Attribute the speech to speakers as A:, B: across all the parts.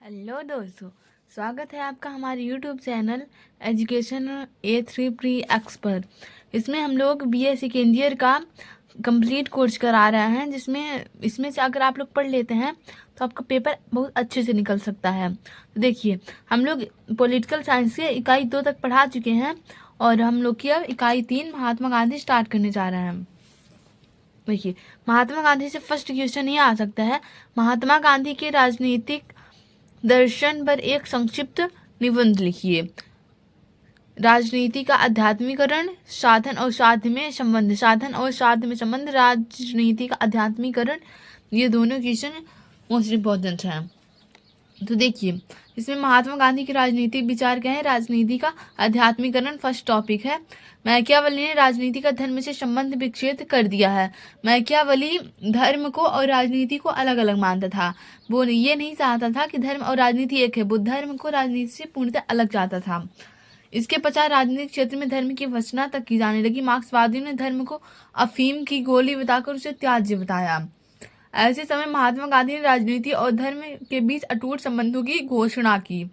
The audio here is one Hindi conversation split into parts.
A: हेलो दोस्तों, स्वागत है आपका हमारे YouTube channel education A3 pre expert. इसमें हम लोग BA सेकेंड ईयर का कंप्लीट कोर्स करा रहे हैं, जिसमें इसमें से अगर आप लोग पढ़ लेते हैं तो आपका पेपर बहुत अच्छे से निकल सकता है। तो देखिए, हम लोग पॉलिटिकल साइंस के इकाई 2 तक पढ़ा चुके हैं और हम लोग की अब इकाई 3 महात्मा गांधी स्टार्ट करने जा रहे हैं। देखिए, महात्मा गांधी से फर्स्ट क्वेश्चन ये आ सकता है, महात्मा गांधी के राजनीतिक दर्शन पर एक संक्षिप्त निबंध लिखिए। राजनीति का आध्यात्मिकरण, साधन और साध्य में संबंध, साधन और साध्य में संबंध, राजनीति का आध्यात्मिकरण, ये दोनों क्वेश्चन मोस्ट इम्पोर्टेंट हैं। तो देखिए, इसमें महात्मा गांधी के राजनीतिक विचार क्या है। राजनीति का आध्यात्मिकरण फर्स्ट टॉपिक है। मैकियावली ने राजनीति का धर्म से संबंध विच्छेद कर दिया है। मैकियावली धर्म को और राजनीति को अलग अलग मानता था। वो ये नहीं चाहता था कि धर्म और राजनीति एक है, वो धर्म को राजनीति से पूर्णतः अलग चाहता था। इसके पश्चात राजनीतिक क्षेत्र में धर्म की वंचना तक की जाने लगी। मार्क्सवादियों ने धर्म को अफीम की गोली बताकर उसे त्याज्य बताया। ऐसे समय महात्मा गांधी ने राजनीति और धर्म के बीच अटूट संबंधों की घोषणा की।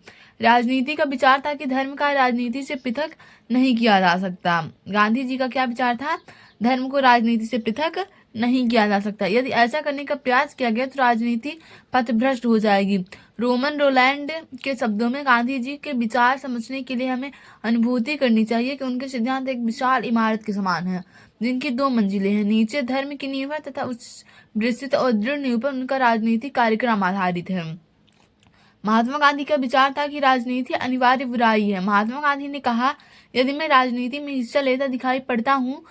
A: राजनीति का विचार था कि धर्म का राजनीति से पृथक नहीं किया जा सकता। गांधी जी का क्या विचार था? धर्म को राजनीति से पृथक नहीं किया जा सकता। यदि ऐसा करने का प्रयास किया गया तो राजनीति पथभ्रष्ट हो जाएगी। रोमन रोलैंड के शब्दों में, गांधी जी के विचार समझने के लिए हमें अनुभूति करनी चाहिए कि उनके सिद्धांत एक विशाल इमारत के समान है, जिनकी 2 मंजिलें हैं। नीचे धर्म की नींव है तथा उस विस्तृत और दृढ़ नींव पर उनका राजनीतिक कार्यक्रम आधारित है। महात्मा गांधी का विचार था कि राजनीति अनिवार्य बुराई है। महात्मा गांधी ने कहा, यदि मैं राजनीति में हिस्सा लेता दिखाई पड़ता हूँ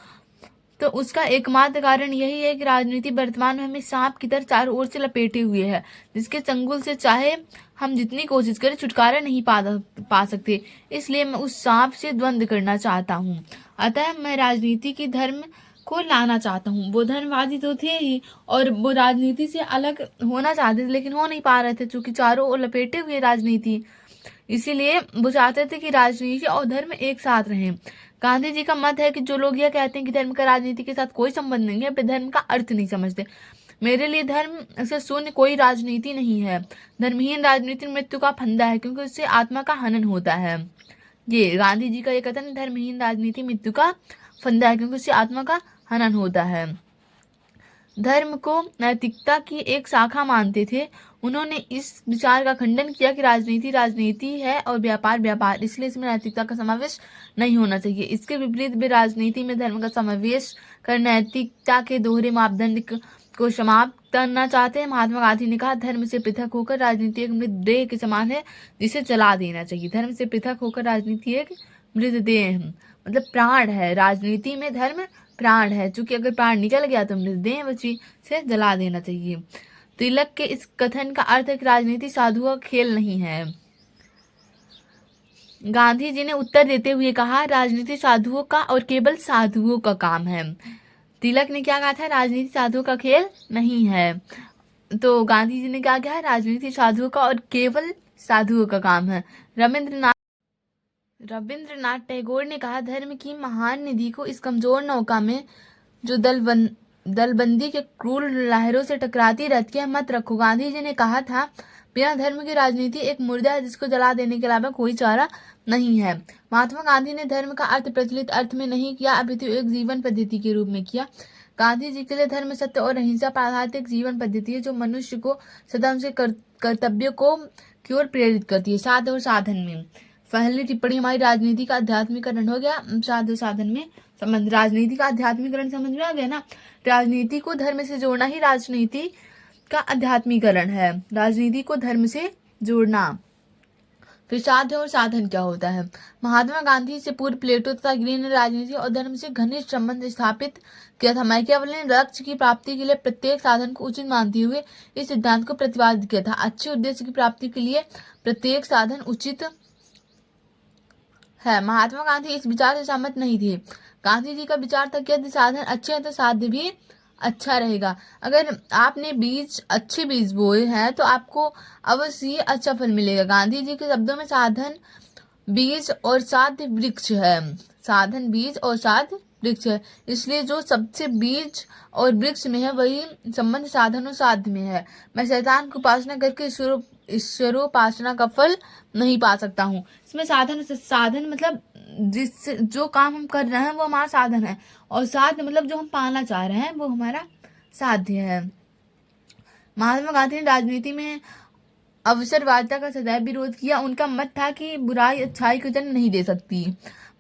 A: तो उसका एकमात्र कारण यही है कि राजनीति वर्तमान में हमें सांप की तरह चारों ओर से लपेटे हुए है, जिसके चंगुल से चाहे हम जितनी कोशिश करें छुटकारा नहीं पा सकते। इसलिए मैं उस सांप से द्वंद्व करना चाहता हूँ। अतः मैं राजनीति की धर्म को लाना चाहता हूँ। वो धर्मवादी तो थे ही और वो राजनीति से अलग होना चाहते थे, लेकिन हो नहीं पा रहे थे, क्योंकि चारों ओर लपेटे हुए राजनीति। इसीलिए वो चाहते थे कि राजनीति और धर्म एक साथ रहें। गांधी जी का मत है कि जो लोग यह कहते हैं कि धर्म का राजनीति के साथ कोई संबंध नहीं है, वे धर्म का अर्थ नहीं समझते। मेरे लिए धर्म से शून्य कोई राजनीति नहीं है। धर्महीन राजनीति मृत्यु का फंदा है, क्योंकि उससे आत्मा का हनन होता है। ये गांधी जी का ये कथन, धर्महीन राजनीति मृत्यु का फंदा है, क्योंकि उससे आत्मा का हनन होता है। धर्म को नैतिकता की एक शाखा मानते थे। उन्होंने इस विचार का खंडन किया कि राजनीति राजनीति है और व्यापार व्यापार, इसलिए इसमें नैतिकता का समावेश नहीं होना चाहिए। इसके विपरीत वे राजनीति में धर्म का समावेश कर नैतिकता के दोहरे मापदंड को समाप्त करना चाहते हैं। महात्मा गांधी ने कहा, धर्म से पृथक होकर राजनीति एक मृतदेह के समान है, जिसे जला देना चाहिए। धर्म से पृथक होकर राजनीति एक मृतदेह है, मतलब प्राण है। राजनीति में धर्म प्राण है, चूंकि अगर प्राण निकल गया तो मृतदेह बची, से जला देना चाहिए। तिलक के इस कथन का अर्थ है कि राजनीति साधुओं का खेल नहीं है। गांधी जी ने उत्तर देते हुए कहा, राजनीति साधुओं का और केवल साधुओं का काम है। तिलक ने क्या कहा था? राजनीति साधुओं का खेल नहीं है। तो गांधी जी ने क्या कहा? राजनीति साधुओं का और केवल साधुओं का काम है। रविंद्रनाथ टैगोर ने कहा, धर्म की महान निधि को इस कमजोर नौका में जो दलबंदी के क्रूर लहरों से टकराती रहती है मत रखो। गांधी जी ने कहा था, बिना धर्म की राजनीति एक मुर्दा है, जिसको जला देने के अलावा कोई चारा नहीं है। महात्मा गांधी ने धर्म का अर्थ प्रचलित अर्थ में नहीं किया, अपितु एक जीवन पद्धति के रूप में किया। गांधी जी के लिए धर्म, सत्य और अहिंसा पर आधारित एक जीवन पद्धति है, जो मनुष्य को सदा उनके कर्तव्य को की ओर प्रेरित करती है। साध और साधन में पहली टिप्पणी हमारी, राजनीति का आध्यात्मिकरण हो गया। साध और साधन में संबंध, राजनीति का आध्यात्मिकरण समझ में आ गया ना। राजनीति को धर्म से जोड़ना ही राजनीति का आध्यात्मिकरण है, राजनीति को धर्म से जोड़ना। फिर साध्य और साधन क्या होता है? महात्मा गांधी से पूर्व प्लेटो तथा ग्रीन ने राजनीति और धर्म से घनिष्ठ संबंध स्थापित किया था। मैकियावली ने लक्ष्य की प्राप्ति के लिए प्रत्येक साधन को उचित मानते हुए इस सिद्धांत को प्रतिपादित किया था। अच्छे उद्देश्य की प्राप्ति के लिए प्रत्येक साधन उचित है। महात्मा गांधी इस विचार से सहमत नहीं थे। गांधी जी का विचार था कि यदि साधन अच्छे हैं तो साध्य भी अच्छा रहेगा। अगर आपने अच्छे बीज बोए हैं तो आपको अवश्य ही अच्छा फल मिलेगा। गांधी जी के शब्दों में साधन बीज और साध्य वृक्ष है। साधन बीज और साध्य वृक्ष है। इसलिए जो सबसे बीज और वृक्ष में है वही संबंध साधन और साध्य में है। मैं शैतान की उपासना करके ईश्वरोपासना का फल नहीं पा सकता हूँ। इसमें साधन मतलब जिससे जो काम हम कर रहे हैं वो हमारा साधन है, और साध्य मतलब जो हम पाना चाह रहे हैं वो हमारा साध्य है। महात्मा गांधी ने राजनीति में अवसरवादिता का सदैव विरोध किया। उनका मत था कि बुराई अच्छाई को जन्म नहीं दे सकती।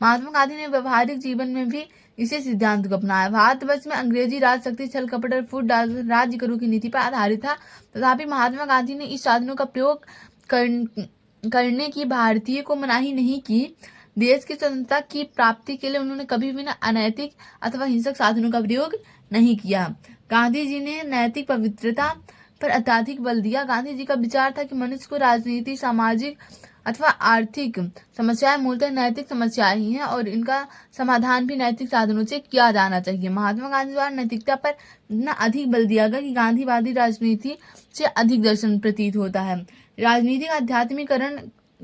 A: महात्मा गांधी ने व्यवहारिक जीवन में भी इसी सिद्धांत को अपनाया। भारतवर्ष में अंग्रेजी राज शक्ति, छल कपट और फूट डालकर राज्य करो की नीति पर आधारित था। तथापि महात्मा गांधी ने इस साधनों का प्रयोग करने की भारतीय को मनाही नहीं की। देश की स्वतंत्रता की प्राप्ति के लिए उन्होंने कभी भी अनैतिक अथवा हिंसक साधनों का प्रयोग नहीं किया। गांधी जी ने नैतिक पवित्रता पर अत्यधिक बल दिया। गांधी जी का विचार था कि मनुष्य को राजनीति, सामाजिक अथवा आर्थिक समस्याएं मूलतः नैतिक समस्याएं ही हैं और इनका समाधान भी नैतिक साधनों से किया जाना चाहिए। महात्मा गांधी द्वारा नैतिकता पर इतना अधिक बल दिया गया कि गांधीवादी राजनीति से अधिक दर्शन प्रतीत होता है। राजनीति का आध्यात्मिकरण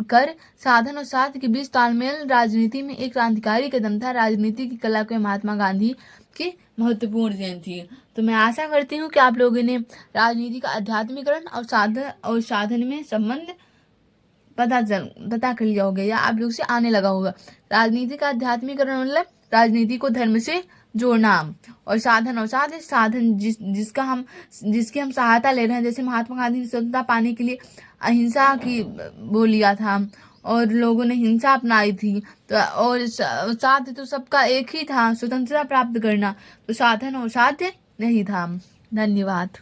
A: कर साधन और साध्य के बीच तालमेल राजनीति में एक क्रांतिकारी कदम था। राजनीति की कला को महात्मा गांधी की महत्वपूर्ण देन थी। तो मैं आशा करती हूँ कि आप लोगों ने राजनीति का आध्यात्मिकरण और साधन में संबंध पता कर लिया होगा या आप लोग से आने लगा होगा। राजनीति का आध्यात्मिकरण मतलब राजनीति को धर्म से जोड़ना, और साधन जिसकी हम सहायता ले रहे हैं। जैसे महात्मा गांधी ने स्वतंत्रता पाने के लिए अहिंसा की वो लिया था और लोगों ने हिंसा अपनाई थी। तो और साध्य तो सबका एक ही था, स्वतंत्रता प्राप्त करना। तो साधन और साध्य नहीं था। धन्यवाद।